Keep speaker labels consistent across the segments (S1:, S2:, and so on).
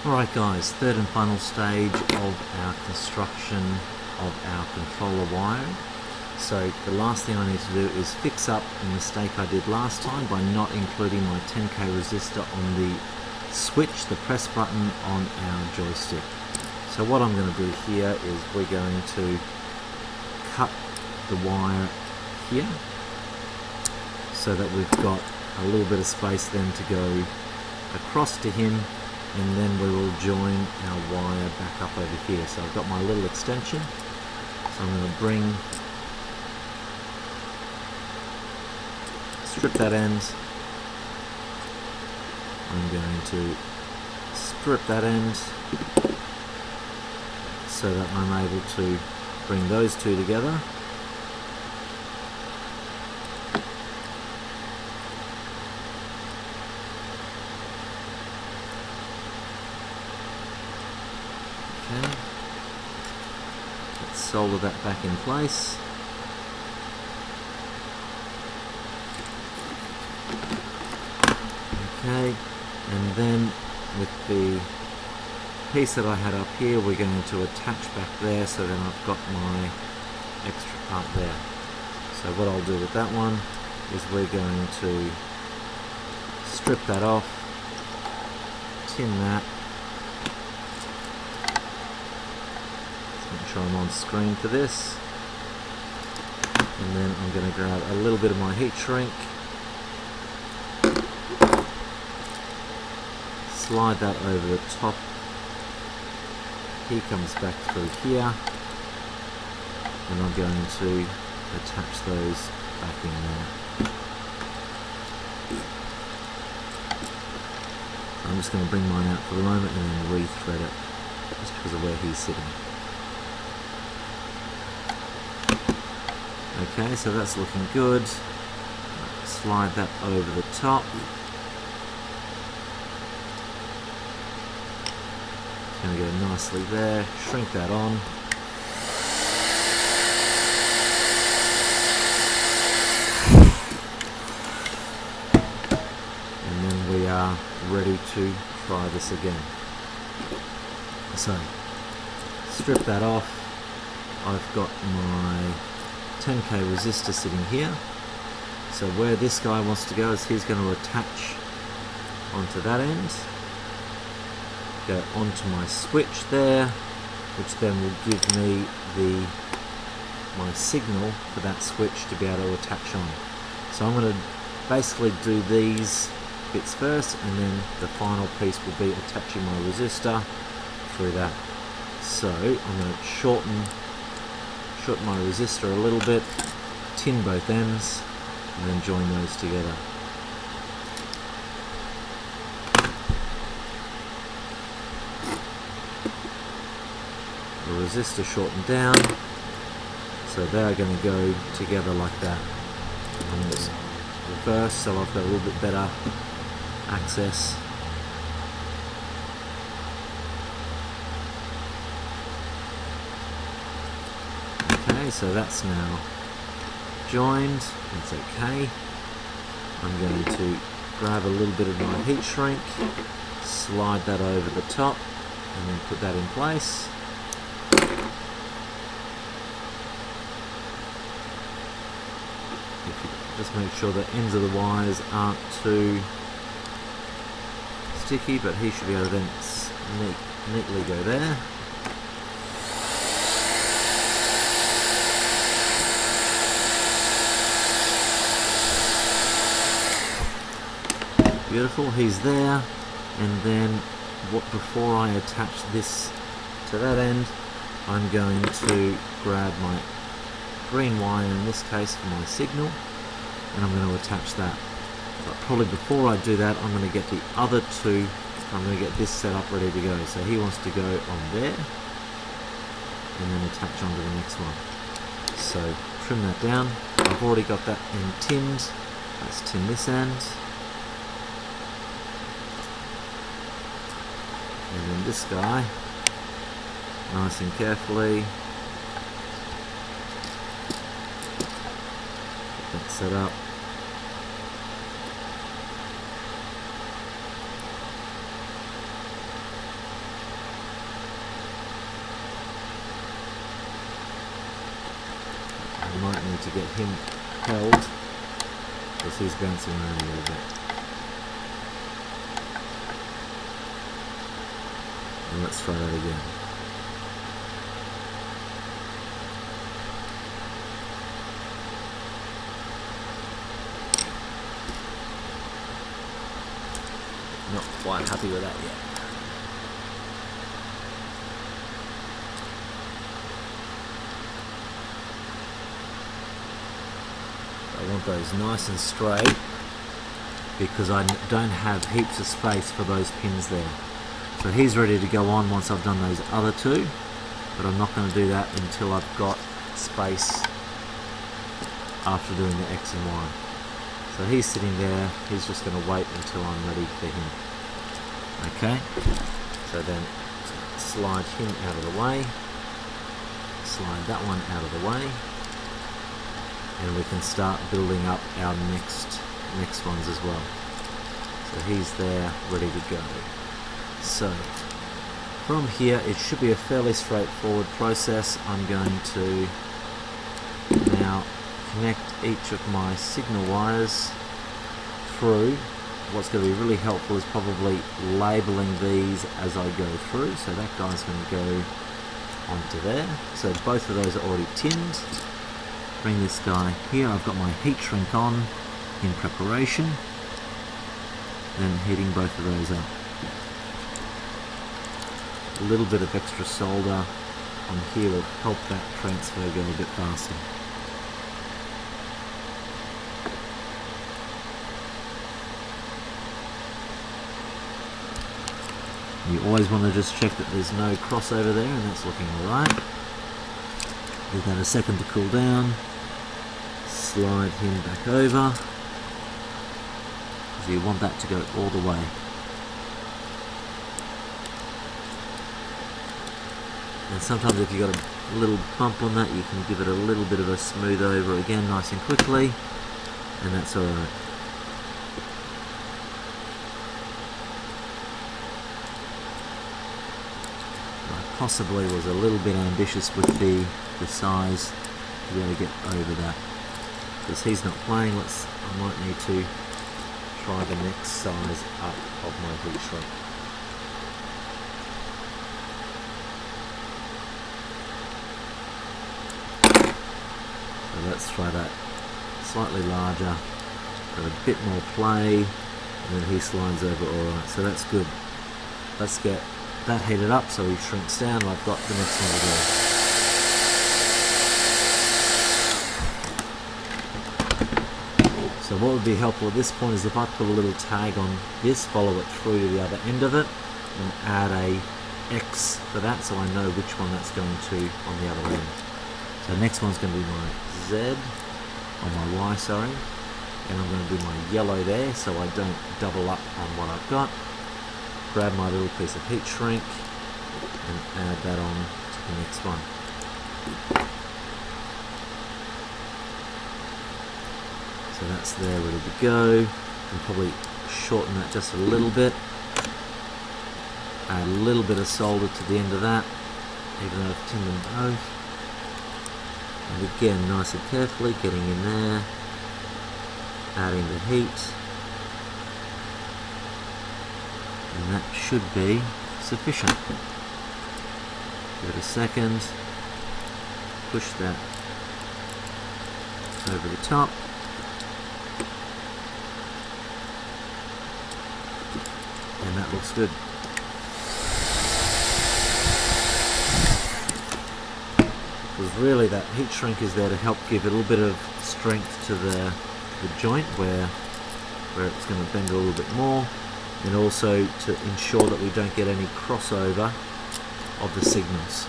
S1: Alright guys, third and final stage of our construction of our controller wiring. So the last thing I need to do is fix up a mistake I did last time by not including my 10k resistor on the switch, the press button on our joystick. So what I'm going to do here is we're going to cut the wire here so that we've got a little bit of space then to go across to him, and then we will join our wire back up over here. So I've got my little extension, so I'm going to strip that end. I'm going to strip that end so that I'm able to bring those two together. Okay, let's solder that back in place. Okay, and then with the piece that I had up here, we're going to attach back there, so then I've got my extra part there. So what I'll do with that one is we're going to strip that off, tin that. Make sure I'm on screen for this, and then I'm going to grab a little bit of my heat shrink, slide that over the top. He comes back through here, and I'm going to attach those back in there. I'm just going to bring mine out for the moment and then re-thread it, just because of where he's sitting. Okay, so that's looking good. Slide that over the top. It's going to go nicely there. Shrink that on. And then we are ready to try this again. So, strip that off. I've got my 10k resistor sitting here, so where this guy wants to go is he's going to attach onto that end, go onto my switch there, which then will give me my signal for that switch to be able to attach on. So I'm going to basically do these bits first, and then the final piece will be attaching my resistor through that. So I'm going to shorten my resistor a little bit, tin both ends, and then join those together. The resistor shortened down, so they're going to go together like that. I'm going to reverse so I've got a little bit better access. So that's now joined, it's okay. I'm going to grab a little bit of my heat shrink, slide that over the top, and then put that in place. Just make sure the ends of the wires aren't too sticky, but he should be able to then neatly go there. Beautiful, he's there. And then before I attach this to that end, I'm going to grab my green wire, in this case for my signal, and I'm going to attach that. But probably before I do that, I'm going to get the other two, I'm going to get this set up ready to go. So he wants to go on there, and then attach onto the next one. So trim that down. I've already got that end tinned. Let's tin this end. And then this guy, nice and carefully, get that set up. might need to get him held because he's bouncing around a little bit. And let's try that again. Not quite happy with that yet. I want those nice and straight because I don't have heaps of space for those pins there. So he's ready to go on once I've done those other two, but I'm not going to do that until I've got space after doing the X and Y. So he's sitting there, he's just going to wait until I'm ready for him. Okay, so then slide him out of the way, slide that one out of the way, and we can start building up our next ones as well. So he's there, ready to go. So from here it should be a fairly straightforward process. I'm going to now connect each of my signal wires through. What's going to be really helpful is probably labeling these as I go through. So that guy's going to go onto there. So both of those are already tinned. Bring this guy here. I've got my heat shrink on in preparation. Then heating both of those up. A little bit of extra solder on here will help that transfer go a bit faster. You always want to just check that there's no crossover there, and that's looking alright. Give that a second to cool down. Slide him back over. So you want that to go all the way. And sometimes if you've got a little bump on that, you can give it a little bit of a smooth over again nice and quickly, and that's alright. I possibly was a little bit ambitious with the size to be able to get over that. Because he's not playing, I might need to try the next size up of my heat shrink. So let's try that slightly larger, got a bit more play, and then he slides over alright, so that's good. Let's get that heated up so he shrinks down, and I've got the next one to go. So what would be helpful at this point is if I put a little tag on this, follow it through to the other end of it, and add a X for that so I know which one that's going to on the other end. So next one's going to be my Z, or my Y, sorry, and I'm going to do my yellow there so I don't double up on what I've got. Grab my little piece of heat shrink and add that on to the next one. So that's there, ready to go. And probably shorten that just a little bit. Add a little bit of solder to the end of that, even though I've tinned them both. And again, nice and carefully, getting in there, adding the heat. And that should be sufficient. Give it a second, push that over the top. And that looks good. Because really that heat shrink is there to help give a little bit of strength to the joint where it's going to bend a little bit more, and also to ensure that we don't get any crossover of the signals.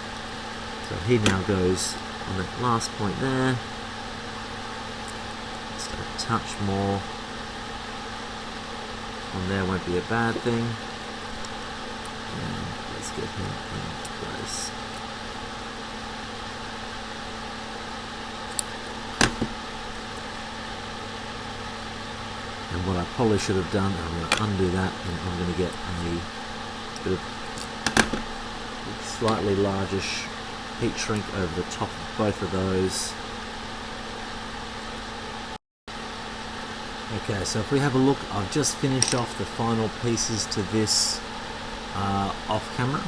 S1: So he now goes on that last point there, just a touch more on there won't be a bad thing. And let's get him in place. And what I probably should have done, I'm going to undo that, and I'm going to get a bit of slightly largish heat shrink over the top of both of those, Okay, so if we have a look, I've just finished off the final pieces to this off camera.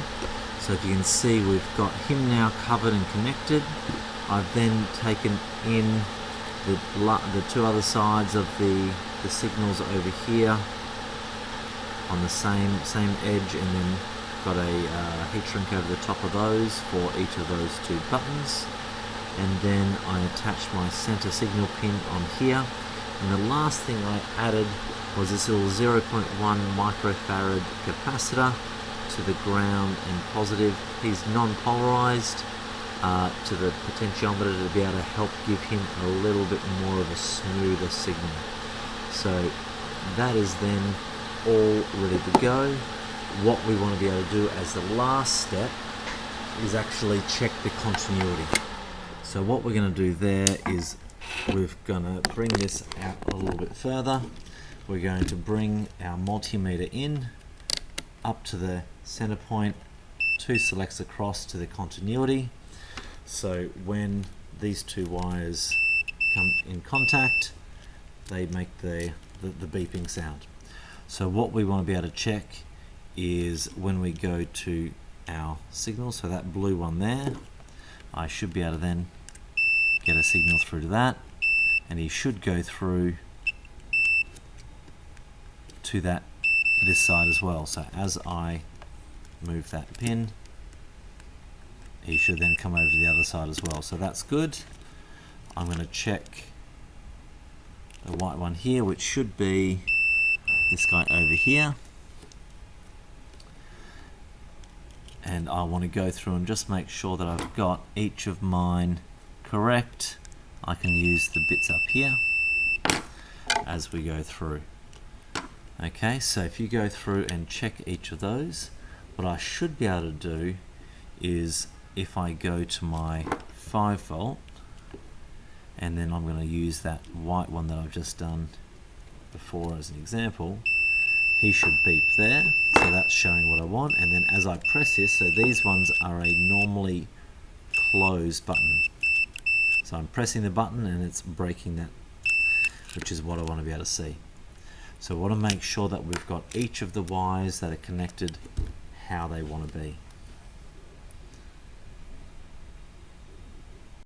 S1: So if you can see, we've got him now covered and connected. I've then taken in the two other sides of the signals over here on the same edge, and then got a heat shrink over the top of those for each of those two buttons. And then I attached my center signal pin on here. And the last thing I added was this little 0.1 microfarad capacitor to the ground and positive. He's non-polarized to the potentiometer to be able to help give him a little bit more of a smoother signal. So that is then all ready to go. What we want to be able to do as the last step is actually check the continuity. So what we're going to do there is we're going to bring this out a little bit further. We're going to bring our multimeter in up to the center point, 2 selects across to the continuity. So when these two wires come in contact, they make the beeping sound. So what we want to be able to check is when we go to our signal, so that blue one there, I should be able to then get a signal through to that, and he should go through to this side as well. So as I move that pin, he should then come over to the other side as well. So that's good. I'm going to check the white one here, which should be this guy over here. And I want to go through and just make sure that I've got each of mine correct. I can use the bits up here as we go through. Okay, so if you go through and check each of those, what I should be able to do is, if I go to my 5 volt, and then I'm going to use that white one that I've just done before as an example, he should beep there. So that's showing what I want. And then as I press this, so these ones are a normally closed button. So I'm pressing the button and it's breaking that, which is what I want to be able to see. So I want to make sure that we've got each of the wires that are connected how they want to be.